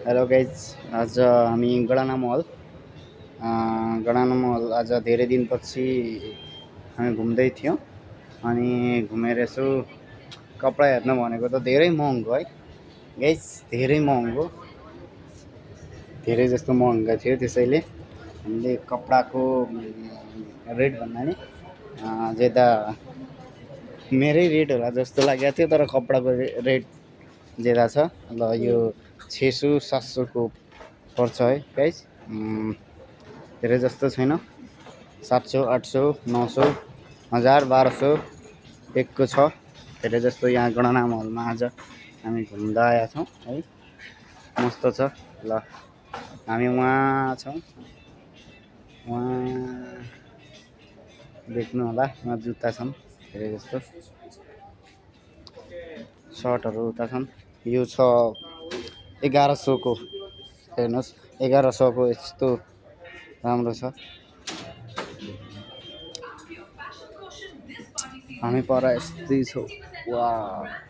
Hello guys, आज हामी गडाना मल आज धेरै दिनपछि हामी घुम्दै थियौँ। अनि घुमेर यसो कपडा हेर्न भनेको त धेरै महँगो है गाइज, धेरै जस्तो महँगो थियो। त्यसैले हामीले कपडाको रेट भन्दा नि ज्यादा मेरै रेट होला जस्तो लागेको थियो, तर कपडाको रेट ज्यादा छ। ल यो 600-700 को पर्छ है गाइज, धेरै जस्तो छैन। 700, 800, 900, 1000, 1200, 1 को छ। धेरै जस्तो यहाँ गणना मलमा आज हामी घुम्दा आएका छौँ है। मस्त छ। ल हामी उहाँ छौँ, उहाँ देख्नु होला, उहाँ जुत्ता छन् धेरै जस्तो, सर्टहरू उता छन्। यो छ 1100 को, हेर्नुहोस् 1100 को यस्तो राम्रो छ। हामी पर यस्तै छौँ। वाह।